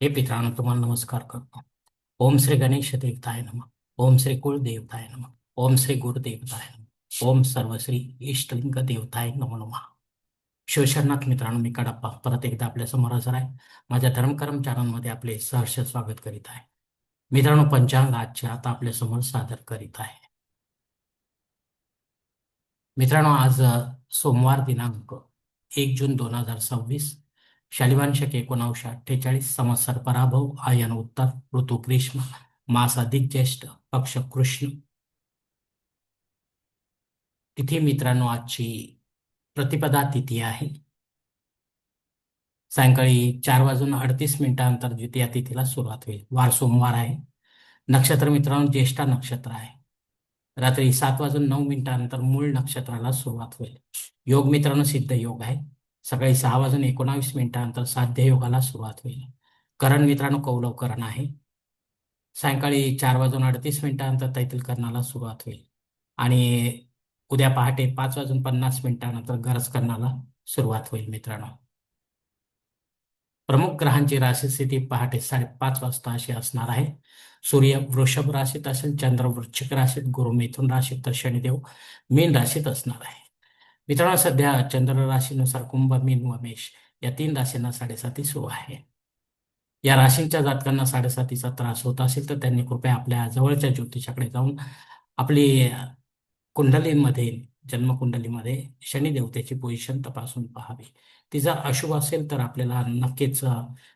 हे पितरांनो तुम्हाला नमस्कार करतो. ओम श्री गणेश देवताय नमः. ओम श्री कुलदेवताय नमः. ओम श्री गुरुदेवताय नमः. ओम सर्वश्री इष्टलिंग देवताय नमो नमः. शिवशरणात मित्रांनो, मी कडप्पा परत एकदा आपल्या समोर हजर आहे. माझ्या धर्मकरम चॅनलमध्ये आपले सहर्ष स्वागत करीत आहे. मित्रांनो, पंचांग आजचे आता आपल्या समोर सादर करीत आहे. मित्रांनो, आज सोमवार दिनांक 1 जून 2026, शालिवान शके 1948, संवत्सर पराभव, आयन उत्तर, ऋतू ग्रीष्म, मास अधिक ज्येष्ठ, पक्ष कृष्ण. तिथी मित्रांनो आजची प्रतिपदा तिथी आहे. सायंकाळी 4:38 द्वितीया तिथीला सुरुवात होईल. वार सोमवार आहे. नक्षत्र मित्रांनो ज्येष्ठा नक्षत्र आहे. रात्री 7:09 मूळ नक्षत्राला सुरुवात होईल. योग मित्रांनो सिद्ध योग आहे. सकाळी 6:19 साध्य योगाला सुरुवात होईल. करण मित्रांनो कौलव करण आहे. सायंकाळी 4:38 तैतील करणाला सुरुवात होईल आणि उद्या पहाटे 5:50 गरज करणाला सुरुवात होईल. मित्रांनो, प्रमुख ग्रहांची राशी स्थिती पहाटे 5:30 अशी असणार आहे. सूर्य वृषभ राशीत असेल, चंद्र वृश्चिक राशीत, गुरु मिथुन राशीत, तर शनिदेव मीन राशीत असणार आहे. मित्रांनो, सध्या चंद्र राशीनुसार कुंभ, मीन व मेष या 3 राशींना 7.5 सुरू आहे. या राशींच्या जातकांना 7.5चा त्रास होत असेल तर त्यांनी कृपया आपल्या जवळच्या ज्योतिषाकडे जाऊन आपली कुंडलीमध्ये, जन्मकुंडलीमध्ये शनी देवतेची पोझिशन तपासून पाहावी. ती जर अशुभ असेल तर आपल्याला नक्कीच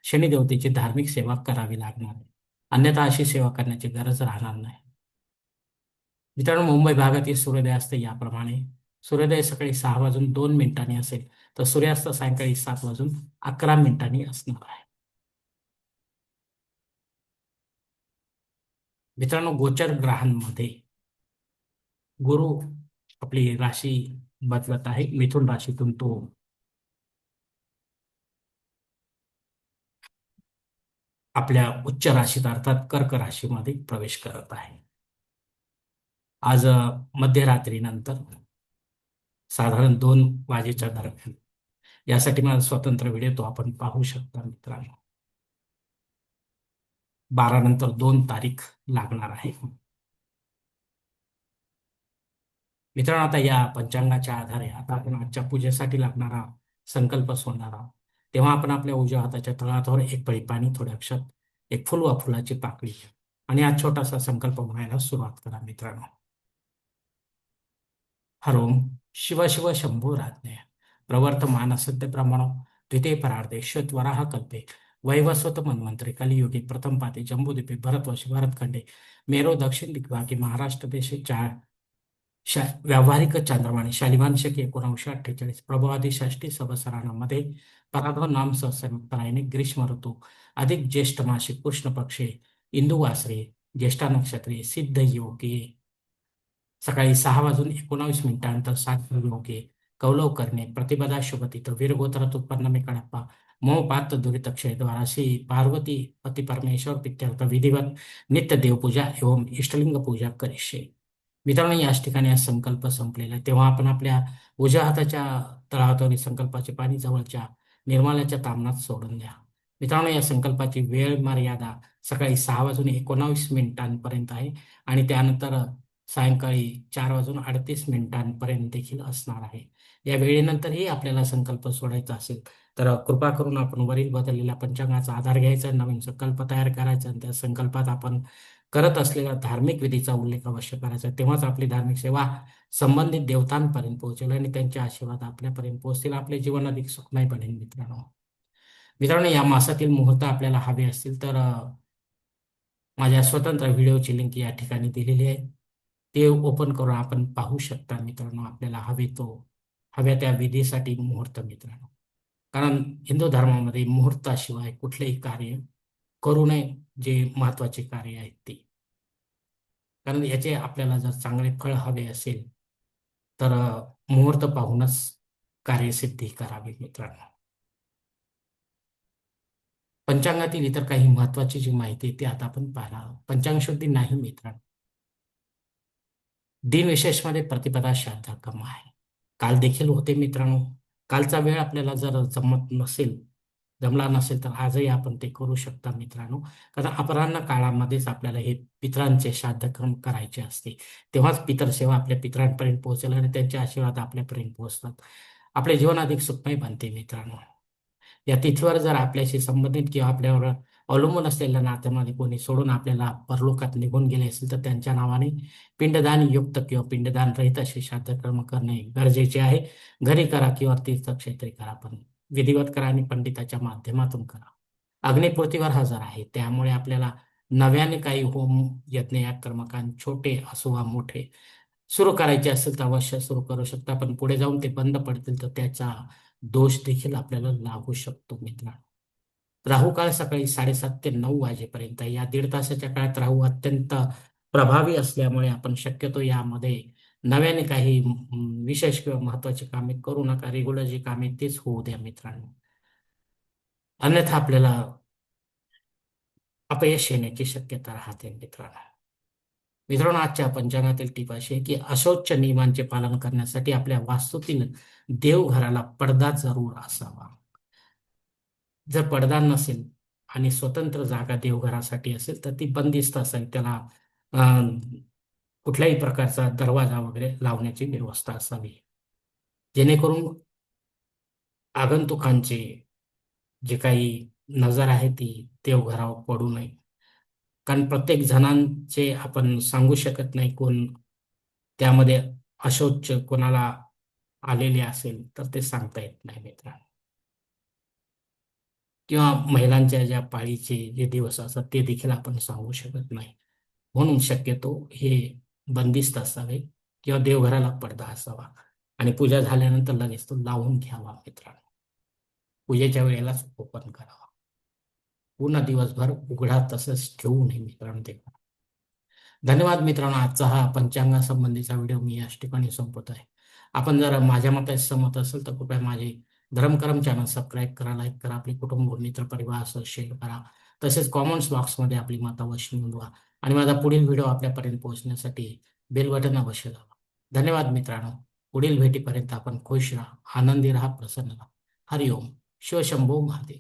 शनी देवतेची धार्मिक सेवा करावी लागणार आहे. अन्यथा अशी सेवा करण्याची गरज राहणार नाही. मित्रांनो, मुंबई भागातील सूर्योदय असते याप्रमाणे. सूर्योदय सकाळी 6:02 असेल तर सूर्यास्त सायंकाळी 7:11 असणार आहे. मित्रांनो, गोचर ग्रहांमध्ये गुरु आपली राशी बदलत आहे. मिथुन राशीतून तो आपल्या उच्च राशीत अर्थात कर्क राशीमध्ये प्रवेश करत आहे. आज मध्यरात्रीनंतर साधारण 2 वाजेच्या दरम्यान. यासाठी मला स्वतंत्र व्हिडिओ तो आपण पाहू शकता. मित्रांनो, 12 नंतर 2 तारीख लागणार आहे. मित्रांनो, आता या पंचांगाच्या आधारे आता आपण आजच्या पूजेसाठी लागणारा संकल्प सोडणार आहोत. तेव्हा आपण आपल्या उजव्या हाताच्या तळहातावर एक पळी पाणी, थोडे अक्षत, एक फुल वा फुलाची पाकळी घ्या आणि हा छोटासा संकल्प म्हणायला सुरुवात करा. मित्रांनो, हरोम शिव शिव शंभो राज्ञय प्रवर्तमान सत्य प्रमाण द्वितीय परार्धे श्वेतवराह कल्पे वैवस्वत मन्वंतरे कलियुगे प्रथम पाते जम्बूद्वीपे भरतवर्षे भरतखंडे मेरो दक्षिण दिग्भागे महाराष्ट्र देशे व्यावहारिक चांद्रमाने शालिवान शके 1948 प्रभवादी षष्टी संवत्सरामध्ये पराभव नाम संवत्सरायणे ग्रीष्म ऋतू अधिक ज्येष्ठ मासिक कृष्ण पक्षे इंदू वासरे ज्येष्ठा नक्षत्रे सिद्ध योगे सकाळी 6:19 सात योगे कौलव करणे प्रतिपदा शुभतिथ वीरगोत्रात उत्पन्न मे कडप्पा मोहपात दुरित क्षय द्वारा श्री पार्वती पती परमेश्वर पित्यर्थ विधिवत नित्य देवपूजा एवं इष्टलिंग पूजा करिष्ये. मित्रांनो, याच ठिकाणी हा संकल्प संपलेला आहे. तेव्हा आपण आपल्या उजव्या हाताच्या तळहातावरील संकल्पाचे पाणी जवळच्या निर्माल्याच्या तामणात सोडून द्या. मित्रांनो, या संकल्पाची वेळ मर्यादा सकाळी 6:19 आहे आणि त्यानंतर सायंकाळी 4:38 देखील असणार आहे. या वेळेनंतरही आपल्याला संकल्प सोडायचा असेल तर कृपा करून आपण वरील बदललेल्या पंचांगाचा आधार घ्यायचा, नवीन संकल्प तयार करायचा आणि त्या संकल्पात आपण करत असलेल्या धार्मिक विधीचा उल्लेख अवश्य करायचा. तेव्हाच आपली धार्मिक सेवा संबंधित देवतांपर्यंत पोहोचेल आणि त्यांचे आशीर्वाद आपल्यापर्यंत पोहोचतील. आपले जीवन अधिक सुखमय बनेल. मित्रांनो, मित्रांनो, या मासातील मुहूर्त आपल्याला हवे असतील तर माझ्या स्वतंत्र व्हिडिओची लिंक या ठिकाणी दिलेली आहे. ते ओपन करून आपण पाहू शकता. मित्रांनो, आपल्याला हव्या त्या विधीसाठी मुहूर्त. मित्रांनो, कारण हिंदू धर्मामध्ये मुहूर्ताशिवाय कुठलेही कार्य करू नये, जे महत्वाचे कार्य आहेत ते. कारण याचे आपल्याला जर चांगले फळ हवे असेल तर मुहूर्त पाहूनच कार्यसिद्धी करावी. मित्रांनो, पंचांगातील इतर काही महत्वाची जी माहिती आहे ती आता आपण पाहणार आहोत. पंचांग शुद्धी नाही मित्रांनो. दिनविशेषमध्ये प्रतिपदा श्राद्ध कम आहे. काल देखील होते. मित्रांनो, कालचा वेळ आपल्याला जर जमत नसेल जमला नसेल तर आजही आपण ते करू शकता मित्रांनो. कारण अपराह्न काळामध्येच आपल्याला हे पितरांचे श्राद्धकर्म करायचे असते. तेव्हाच पितर सेवा आपल्या पितरांपर्यंत पोहोचेल आणि त्यांचे आशीर्वाद आपल्यापर्यंत पोहोचतात. आपले जीवन अधिक सुखमय बनते मित्रांनो. या तिथीवर जर आपल्याशी संबंधित किंवा आपल्यावर अवलंबून असलेल्या नात्यामध्ये कोणी सोडून आपल्याला परलोकात निघून गेले असेल तर त्यांच्या नावाने पिंडदान युक्त किंवा पिंडदान रहित असे श्राद्धकर्म करणे गरजेचे आहे. घरी करा किंवा तीर्थक्षेत्री करा, पण विधिवत करा आणि पंडिताच्या माध्यमातून करा. अग्निपूर्तीवर हजर आहे, त्यामुळे आपल्याला नव्याने काही होम यज्ञ या कर्मकांड छोटे असो वा मोठे सुरू करायचे असेल तर अवश्य सुरू करू शकता, पण पुढे जाऊन ते बंद पडतील तर त्याचा दोष देखील आपल्याला लागू शकतो मित्रांनो. राहू काळ सकाळी 7:30 ते 9 वाजेपर्यंत. या दीड तासाच्या काळात राहू अत्यंत प्रभावी असल्यामुळे आपण शक्यतो यामध्ये नव्याने काही विशेष किंवा महत्वाची कामे करू नका. रेग्युलर जी कामे तेच होऊ द्या मित्रांनो. अन्यथा आपल्याला अपयश येण्याची शक्यता राहते मित्रांनो. मित्रांनो, आजच्या पंचांगातील टीप अशी आहे की अशौच नियमांचे पालन करण्यासाठी आपल्या वास्तूतील देवघराला पडदा जरूर असावा. जर पडदा नसेल आणि स्वतंत्र जागा देवघरासाठी असेल तर ती बंदिस्त असावी. त्याला अं, कुठल्याही प्रकारचा दरवाजा वगैरे लावण्याची व्यवस्था असावी, जेणेकरून आगंतुकांचे जे काही नजर आहे ती देवघरावर पडू नये. कारण प्रत्येक जणांचे आपण सांगू शकत नाही कोण त्यामध्ये अशौच कोणाला आलेले असेल तर ते सांगता येत नाही मित्रांनो. किंवा महिलांच्या ज्या पाळीचे जे दिवस असतात ते देखील आपण सांगू शकत नाही. म्हणून शक्यतो हे बंदिस्त असावे किंवा देवघराला पडदा असावा आणि पूजा झाल्यानंतर लगेच तो लावून घ्यावा मित्रांनो. पूजेच्या वेळेलाच ओपन करावा. पूर्ण दिवसभर उघडा तसंच ठेवू नये मित्रांनो ते. धन्यवाद मित्रांनो. आजचा हा पंचांगासंबंधीचा व्हिडिओ मी याच ठिकाणी संपवत आहे. आपण जर माझ्या मते सहमत असेल तर कृपया माझे धर्मकरम चॅनल सबस्क्राईब करा, लाईक करा, आपले कुटुंब मित्र परिवारासह शेअर करा. तसेच कॉमेंट्स बॉक्समध्ये आपली मत अवश्य नोंदवा आणि माझा पुढील व्हिडिओ आपल्यापर्यंत पोहोचण्यासाठी बेल बटन अवश्य दाबा. धन्यवाद मित्रांनो. पुढील भेटीपर्यंत आपण खुश राहा, आनंदी राहा, प्रसन्न राहा. हरिओम. शिवशंभो महादेव.